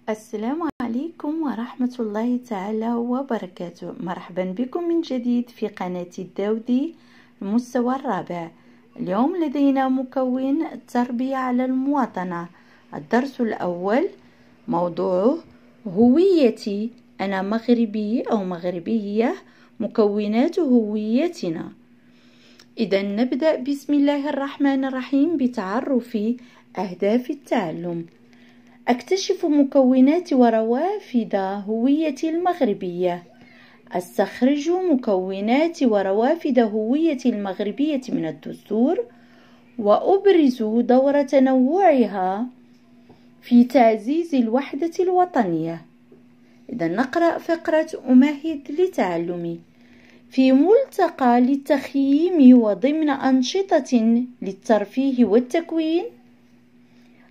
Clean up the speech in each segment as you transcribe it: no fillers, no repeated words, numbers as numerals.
السلام عليكم ورحمة الله تعالى وبركاته. مرحبا بكم من جديد في قناة الداودي المستوى الرابع. اليوم لدينا مكون التربية على المواطنة. الدرس الأول موضوعه هويتي، أنا مغربي أو مغربية، مكونات هويتنا. إذا نبدأ بسم الله الرحمن الرحيم بتعرف أهداف التعلم. أكتشف مكونات وروافد هويتي المغربية. أستخرج مكونات وروافد هويتي المغربية من الدستور، وأبرز دور تنوعها في تعزيز الوحدة الوطنية. إذا نقرأ فقرة أمهد لتعلمي. في ملتقى للتخييم وضمن أنشطة للترفيه والتكوين،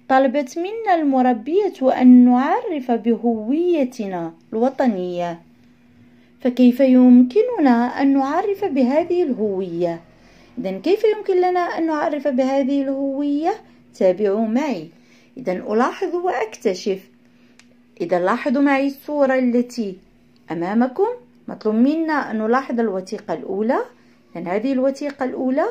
طلبت منا المربية أن نعرف بهويتنا الوطنية. فكيف يمكننا أن نعرف بهذه الهوية؟ إذن كيف يمكن لنا أن نعرف بهذه الهوية؟ تابعوا معي. إذن ألاحظ وأكتشف. إذا لاحظوا معي الصورة التي أمامكم. مطلوب منا أن نلاحظ الوثيقة الأولى، لأن هذه الوثيقة الأولى،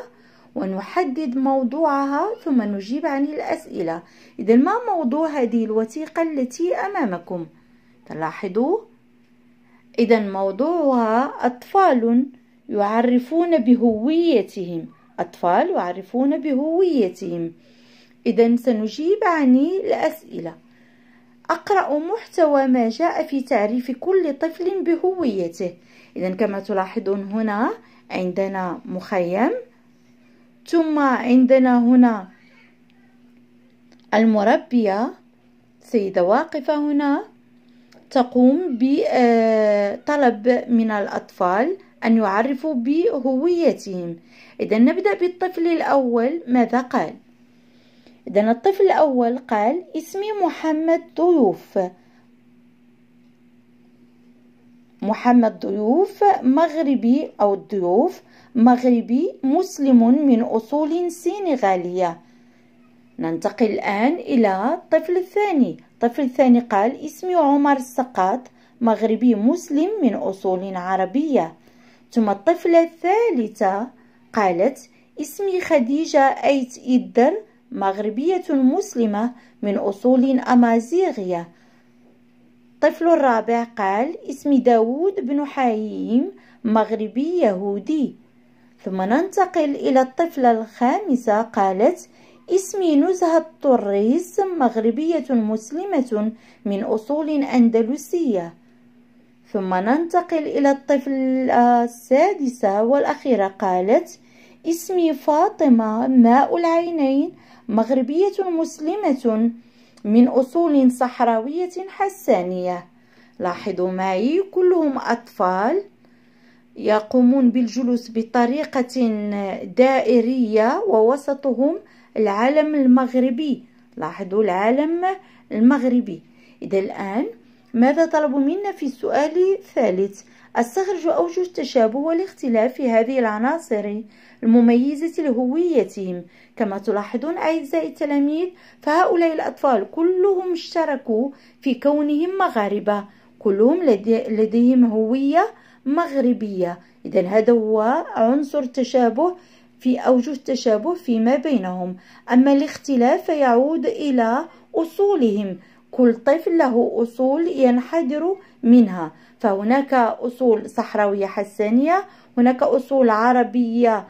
ونحدد موضوعها ثم نجيب عن الأسئلة. إذا ما موضوع هذه الوثيقة التي أمامكم؟ تلاحظوا. إذا موضوعها أطفال يعرفون بهويتهم. أطفال يعرفون بهويتهم. إذا سنجيب عن الأسئلة. أقرأ محتوى ما جاء في تعريف كل طفل بهويته. إذا كما تلاحظون هنا عندنا مخيم، ثم عندنا هنا المربية، سيدة واقفة هنا تقوم بطلب من الأطفال أن يعرفوا بهويتهم. إذا نبدأ بالطفل الأول. ماذا قال؟ إذا الطفل الأول قال: اسمي محمد ضيوف. محمد ضيوف مغربي، أو الضيوف مغربي مسلم من أصول سنغالية. ننتقل الآن إلى الطفل الثاني. الطفل الثاني قال: اسمي عمر السقاط مغربي مسلم من أصول عربية. ثم الطفلة الثالثة قالت: اسمي خديجة أيت إدر مغربية مسلمة من أصول أمازيغية. الطفل الرابع قال: اسمي داود بن حييم مغربي يهودي. ثم ننتقل إلى الطفلة الخامسة. قالت: اسمي نزهة الطريس مغربية مسلمة من أصول أندلسية. ثم ننتقل إلى الطفل السادسة والأخيرة. قالت: اسمي فاطمة ماء العينين مغربية مسلمة من أصول صحراوية حسانية. لاحظوا معي، كلهم أطفال يقومون بالجلوس بطريقة دائرية ووسطهم العلم المغربي. لاحظوا العلم المغربي. إذا الآن ماذا طلبوا منا في السؤال الثالث؟ استخرج أوجه التشابه والاختلاف في هذه العناصر المميزة لهويتهم. كما تلاحظون أعزائي التلاميذ، فهؤلاء الأطفال كلهم اشتركوا في كونهم مغاربة، كلهم لديهم هوية مغربية. إذن هذا هو عنصر تشابه في أوجه التشابه فيما بينهم. أما الاختلاف فيعود إلى أصولهم. كل طفل له أصول ينحدر منها، فهناك أصول صحراوية حسانية، هناك أصول عربية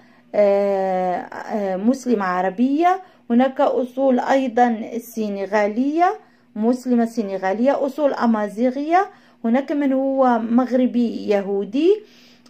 مسلمة عربية، هناك أصول أيضا سنغالية مسلمة سنغالية، أصول أمازيغية، هناك من هو مغربي يهودي.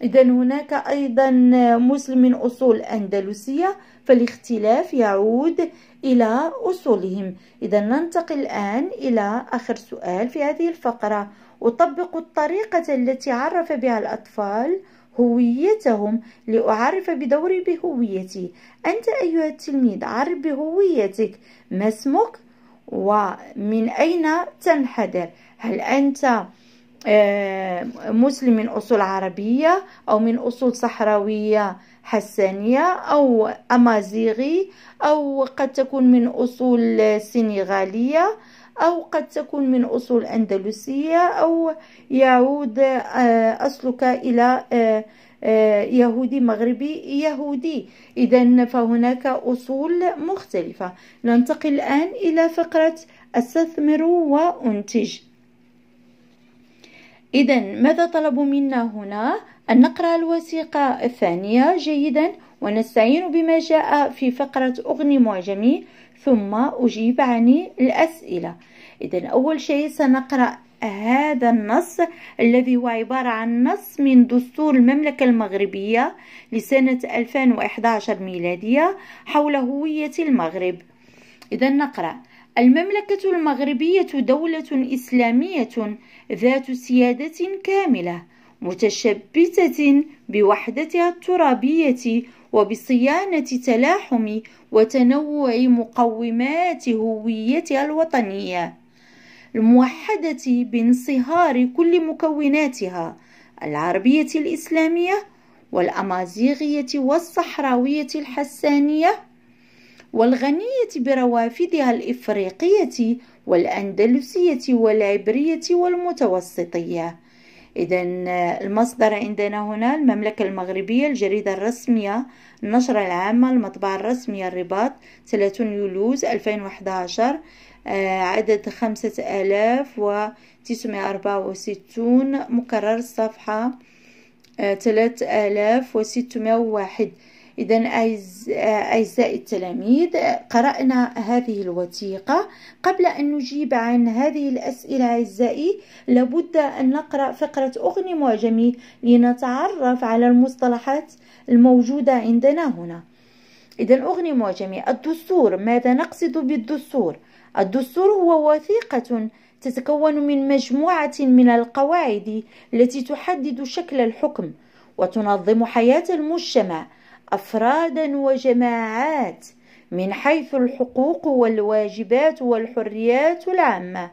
إذا هناك أيضا مسلم من أصول أندلسية، فالاختلاف يعود إلى أصولهم. إذا ننتقل الآن إلى آخر سؤال في هذه الفقرة. أطبق الطريقة التي عرف بها الأطفال هويتهم لأعرف بدوري بهويتي. أنت أيها التلميذ عرف بهويتك. ما اسمك ومن أين تنحدر؟ هل أنت مسلم من أصول عربية، أو من أصول صحراوية حسانية، أو أمازيغي، أو قد تكون من أصول سنغالية، أو قد تكون من أصول أندلسية، أو يعود أصلك إلى يهودي مغربي يهودي. إذن فهناك أصول مختلفة. ننتقل الآن إلى فقرة استثمر وأنتج. إذن ماذا طلبوا منا هنا؟ أن نقرأ الوثيقة الثانية جيدا، ونستعين بما جاء في فقرة أغني معجمي، ثم أجيب عن الأسئلة. إذن أول شيء سنقرأ هذا النص الذي هو عبارة عن نص من دستور المملكة المغربية لسنة 2011 ميلادية حول هوية المغرب. إذن نقرأ: المملكة المغربية دولة إسلامية ذات سيادة كاملة متشبثة بوحدتها الترابية وبصيانة تلاحم وتنوع مقومات هويتها الوطنية الموحدة بانصهار كل مكوناتها العربية الإسلامية والأمازيغية والصحراوية الحسانية والغنية بروافدها الإفريقية والأندلسية والعبرية والمتوسطية. إذن المصدر عندنا هنا المملكة المغربية، الجريدة الرسمية، النشرة العامة، المطبعة الرسمية الرباط، 30 يوليو 2011، عدد 5964، مكرر الصفحة 3601. إذن أعزائي التلاميذ، قرأنا هذه الوثيقة. قبل أن نجيب عن هذه الأسئلة أعزائي، لابد أن نقرأ فقرة أغني معجمي لنتعرف على المصطلحات الموجودة عندنا هنا. إذن أغني معجمي: الدستور. ماذا نقصد بالدستور؟ الدستور هو وثيقة تتكون من مجموعة من القواعد التي تحدد شكل الحكم وتنظم حياة المجتمع أفرادا وجماعات من حيث الحقوق والواجبات والحريات العامة.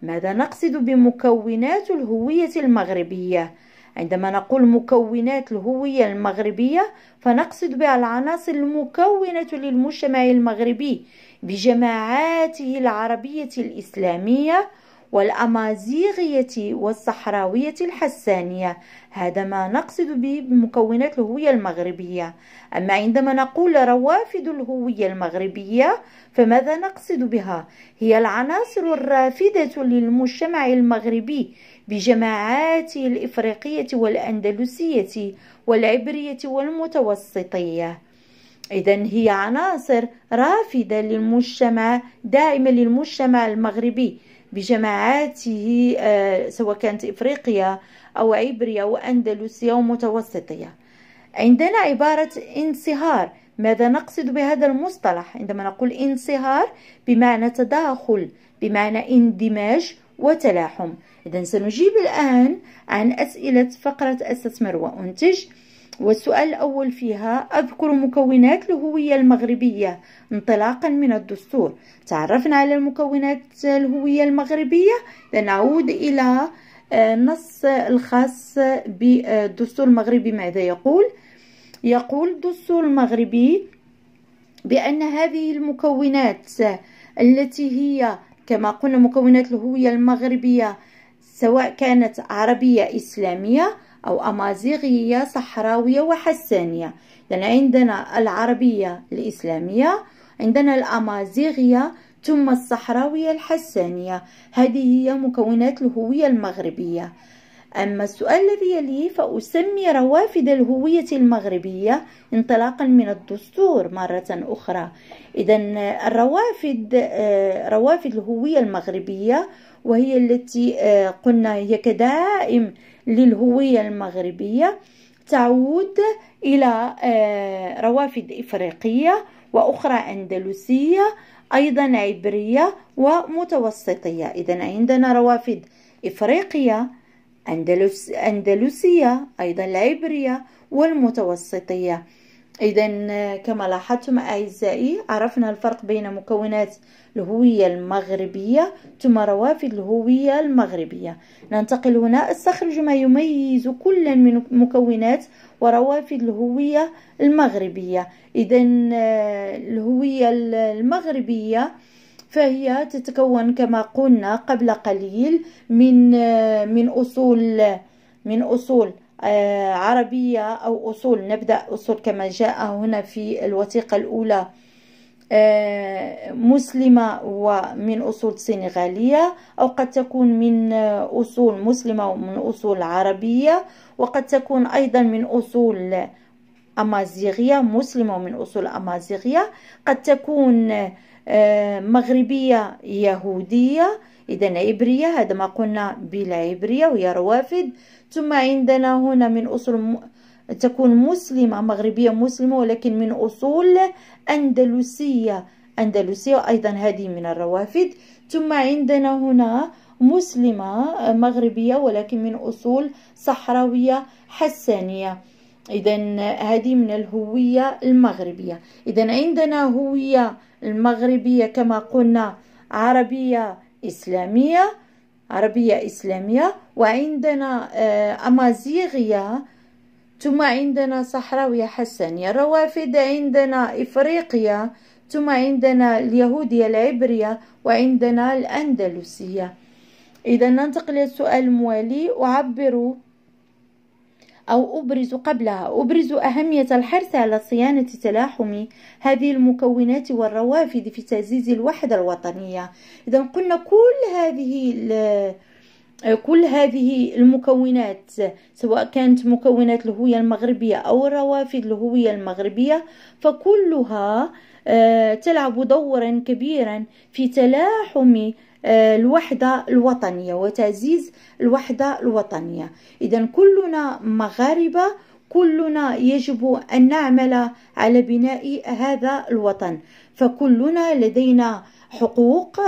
ماذا نقصد بمكونات الهوية المغربية؟ عندما نقول مكونات الهوية المغربية فنقصد بها العناصر المكونة للمجتمع المغربي بجماعاته العربية الإسلامية والأمازيغية والصحراوية الحسانية. هذا ما نقصد به بمكونات الهوية المغربية. أما عندما نقول روافد الهوية المغربية فماذا نقصد بها؟ هي العناصر الرافدة للمجتمع المغربي بجماعاته الإفريقية والأندلسية والعبرية والمتوسطية. إذن هي عناصر رافدة للمجتمع، داعمة للمجتمع المغربي بجماعاته، سواء كانت إفريقيا أو عبرية وأندلسية ومتوسطية. عندنا عبارة انصهار. ماذا نقصد بهذا المصطلح؟ عندما نقول انصهار بمعنى تداخل، بمعنى اندماج وتلاحم. إذن سنجيب الآن عن أسئلة فقرة استثمر وأنتج. والسؤال الأول فيها: أذكر مكونات الهوية المغربية انطلاقا من الدستور. تعرفنا على المكونات الهوية المغربية، نعود إلى النص الخاص بالدستور المغربي. ماذا يقول؟ يقول الدستور المغربي بأن هذه المكونات التي هي كما قلنا مكونات الهوية المغربية سواء كانت عربية إسلامية أو أمازيغية صحراوية وحسانية. لأن عندنا العربية الإسلامية، عندنا الأمازيغية، ثم الصحراوية الحسانية. هذه هي مكونات الهوية المغربية. أما السؤال الذي يليه: فأسمي روافد الهوية المغربية انطلاقا من الدستور مرة أخرى. إذن روافد الهوية المغربية، وهي التي قلنا هي كدائم للهوية المغربية، تعود إلى روافد إفريقية وأخرى أندلسية، أيضا عبرية ومتوسطية. إذن عندنا روافد إفريقية، أندلسية، أيضا العبرية والمتوسطية. إذن كما لاحظتم أعزائي، عرفنا الفرق بين مكونات الهوية المغربية ثم روافد الهوية المغربية. ننتقل هنا: استخرج ما يميز كل من مكونات وروافد الهوية المغربية. إذن الهوية المغربية فهي تتكون كما قلنا قبل قليل من أصول عربية أو أصول، نبدأ أصول كما جاء هنا في الوثيقة الأولى، مسلمة ومن أصول سنغالية، أو قد تكون من أصول مسلمة ومن أصول عربية، وقد تكون أيضا من أصول أمازيغية، مسلمة ومن أصول أمازيغية، قد تكون مغربية يهودية، إذن عبرية، هذا ما قلنا بالعبرية وهي روافد. ثم عندنا هنا من أصول تكون مسلمة مغربية مسلمة ولكن من أصول أندلسية أيضا هذه من الروافد. ثم عندنا هنا مسلمة مغربية ولكن من أصول صحراوية حسانية، إذن هذه من الهوية المغربية. إذن عندنا هوية المغربية كما قلنا عربية إسلامية، وعندنا أمازيغية، ثم عندنا صحراوية حسانية. الروافد عندنا إفريقية، ثم عندنا اليهودية العبرية، وعندنا الأندلسية. إذا ننتقل للسؤال الموالي. أبرز أهمية الحرص على صيانة تلاحم هذه المكونات والروافد في تعزيز الوحدة الوطنية. إذا قلنا كل هذه المكونات سواء كانت مكونات الهوية المغربية أو الروافد الهوية المغربية، فكلها تلعب دورا كبيرا في تلاحم الوحدة الوطنية وتعزيز الوحدة الوطنية. إذن كلنا مغاربة، كلنا يجب أن نعمل على بناء هذا الوطن، فكلنا لدينا حقوق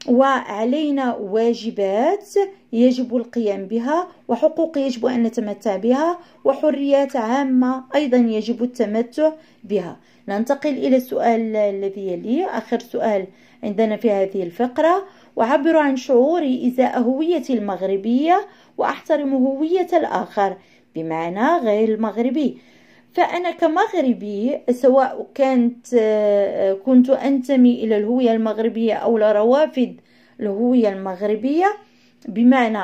وعلينا واجبات يجب القيام بها، وحقوق يجب أن نتمتع بها، وحريات عامة أيضا يجب التمتع بها. ننتقل إلى السؤال الذي يلي، آخر سؤال عندنا في هذه الفقرة. أعبر عن شعوري إزاء هويتي المغربية وأحترم هوية الآخر، بمعنى غير المغربي. فأنا كمغربي سواء كنت أنتمي إلى الهوية المغربية أو لروافد الهوية المغربية، بمعنى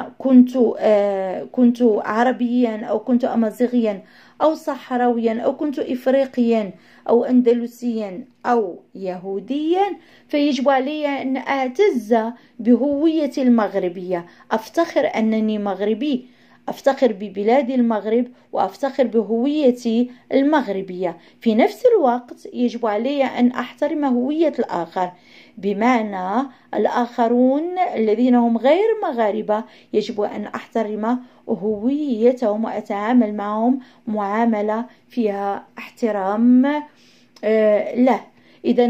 كنت عربيا أو كنت أمازيغيا أو صحراويا أو كنت إفريقيا أو أندلسيا أو يهوديا، فيجب علي أن أعتز بهويتي المغربية، أفتخر أنني مغربي، أفتخر ببلاد المغرب وأفتخر بهويتي المغربية. في نفس الوقت يجب علي أن أحترم هوية الآخر، بمعنى الآخرون الذين هم غير مغاربة يجب أن أحترم هويتهم وأتعامل معهم معاملة فيها احترام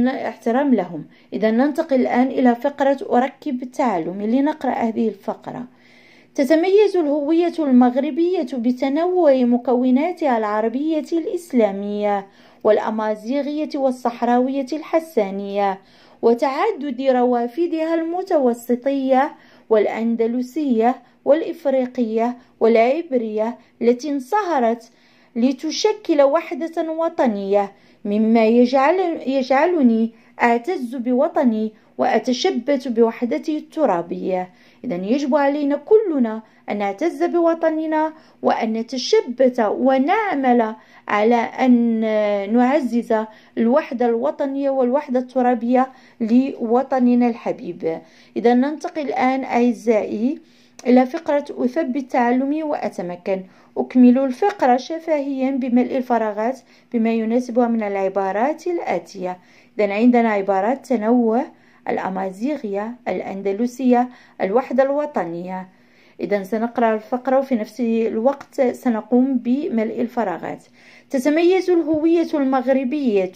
احترام لهم. إذا ننتقل الآن إلى فقرة أركب التعلم. لنقرأ هذه الفقرة. تتميز الهوية المغربية بتنوع مكوناتها العربية الإسلامية والأمازيغية والصحراوية الحسانية، وتعدد روافدها المتوسطية والأندلسية والإفريقية والعبرية التي انصهرت لتشكل وحدة وطنية، مما يجعلني أعتز بوطني وأتشبث بوحدتي الترابية. إذن يجب علينا كلنا أن نعتز بوطننا وأن نتشبث ونعمل على أن نعزز الوحدة الوطنية والوحدة الترابية لوطننا الحبيب. إذا ننتقل الآن أعزائي إلى فقرة أثبت تعلمي وأتمكن. أكمل الفقرة شفهيا بملء الفراغات بما يناسبها من العبارات الآتية. إذن عندنا عبارات تنوع، الأمازيغية، الأندلسية، الوحدة الوطنية. إذن سنقرأ الفقرة وفي نفس الوقت سنقوم بملء الفراغات. تتميز الهوية المغربية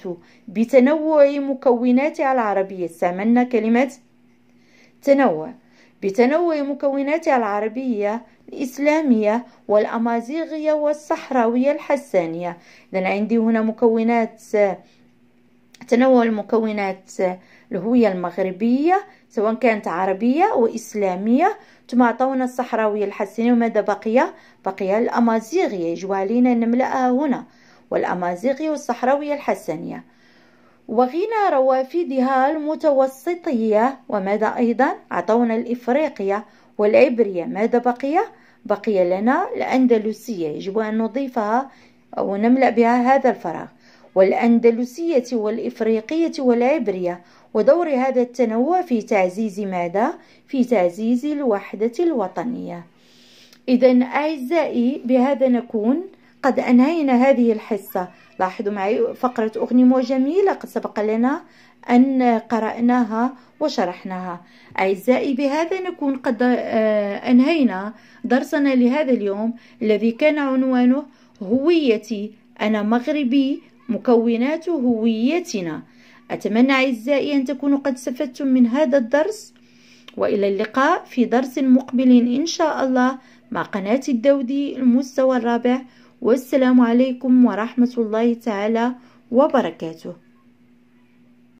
بتنوع مكوناتها العربية. استعملنا كلمة تنوع. بتنوع مكوناتها العربية الإسلامية والأمازيغية والصحراوية الحسانية. إذن عندي هنا مكونات، تنوع المكونات الهوية المغربية سواء كانت عربية وإسلامية، ثم أعطونا الصحراوية الحسانية، وماذا بقي الأمازيغية، يجب علينا أن نملأها هنا، والأمازيغية والصحراوية الحسانية. وغنى روافدها المتوسطية. وماذا أيضا؟ أعطونا الإفريقية والعبرية. ماذا بقي؟ بقي لنا الأندلسية، يجب أن نضيفها أو نملأ بها هذا الفراغ. والأندلسية والإفريقية والعبرية، ودور هذا التنوع في تعزيز ماذا؟ في تعزيز الوحدة الوطنية. إذن أعزائي بهذا نكون قد أنهينا هذه الحصة. لاحظوا معي فقرة أغنية جميلة قد سبق لنا أن قرأناها وشرحناها. أعزائي بهذا نكون قد أنهينا درسنا لهذا اليوم الذي كان عنوانه هويتي، أنا مغربي، مكونات هويتنا. أتمنى أعزائي أن تكونوا قد استفدتم من هذا الدرس، وإلى اللقاء في درس مقبل إن شاء الله مع قناة الدودي المستوى الرابع. والسلام عليكم ورحمة الله تعالى وبركاته.